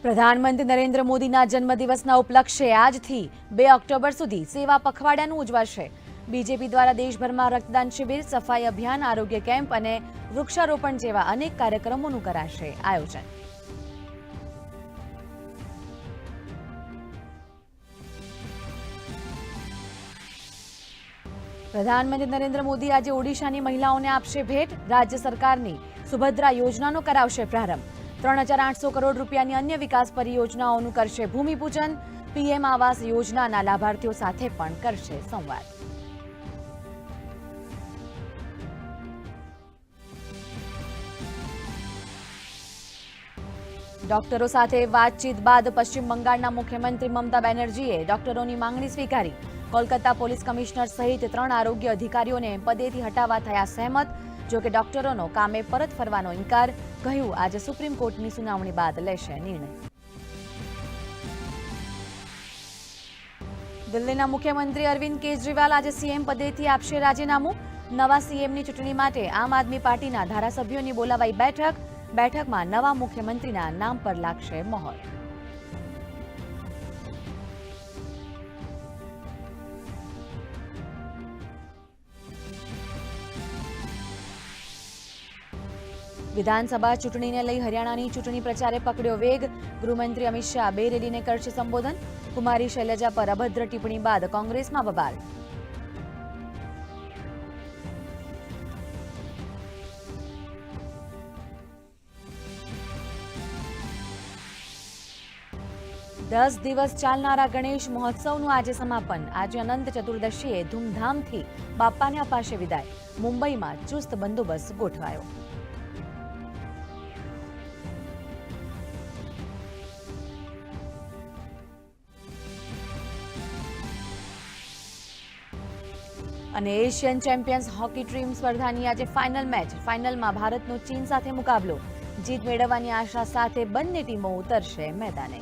પ્રધાનમંત્રી નરેન્દ્ર મોદીના જન્મદિવસના ઉપલક્ષે આજથી 2 ઓક્ટોબર સુધી સેવા પખવાડિયાનું ઉજવાશે। બીજેપી દ્વારા દેશભરમાં રક્તદાન શિબિર, સફાઈ અભિયાન, આરોગ્ય કેમ્પ અને વૃક્ષારોપણ જેવા અનેક કાર્યક્રમોનું કરાશે આયોજન। પ્રધાનમંત્રી નરેન્દ્ર મોદી આજે ઓડિશાની મહિલાઓને આપશે ભેટ। રાજ્ય સરકારની સુભદ્રા યોજનાનો કરાવશે પ્રારંભ। 3800 કરોડ રૂપિયાની અન્ય વિકાસ પરિયોજનાઓનું કરશે ભૂમિપૂજન। પીએમ આવાસ યોજનાના લાભાર્થીઓ સાથે પણ કરશે સંવાદ। ડોક્ટરો સાથે વાતચીત બાદ પશ્ચિમ બંગાળના મુખ્યમંત્રી મમતા બેનર્જીએ ડોક્ટરોની માંગણી સ્વીકારી। કોલકાતા પોલીસ કમિશનર સહિત 3 આરોગ્ય અધિકારીઓને પદેથી હટાવવા થયા સહેમત। જો કે ડોક્ટરોનો કામે પરત ફરવાનો ઇનકાર। કહ્યું આજે સુપ્રીમ કોર્ટની સુનાવણી બાદ લેશે નિર્ણય। દિલ્હીના મુખ્યમંત્રી અરવિંદ કેજરીવાલ આજે સીએમ પદેથી આપશે રાજીનામું। નવા સીએમની ચૂંટણી માટે આમ આદમી પાર્ટીના ધારાસભ્યોની બોલાવાઈ બેઠક। બેઠકમાં નવા મુખ્યમંત્રીના નામ પર લાગશે મહોર। વિધાનસભા ચૂંટણીને લઈ હરિયાણાની ચૂંટણી પ્રચારે પકડ્યો વેગ। ગૃહમંત્રી અમિત શાહ 2 રેલીને કરશે સંબોધન। કુમારી શૈલજા પર અભદ્ર ટિપ્પણી બાદ કોંગ્રેસમાં બબાલ। દસ દિવસ ચાલનારા ગણેશ મહોત્સવનું આજે સમાપન। આજે અનંત ચતુર્દશીએ ધૂમધામથી બાપ્પાને અપાશે વિદાય। મુંબઈમાં ચુસ્ત બંદોબસ્ત ગોઠવાયો। અને એશિયન ચેમ્પિયન્સ હોકી ટીમ સ્પર્ધાની આજે ફાઇનલ મેચ। ફાઇનલમાં ભારતનો ચીન સાથે મુકાબલો। જીત મેળવવાની આશા સાથે બંને ટીમો ઉતરશે મેદાને।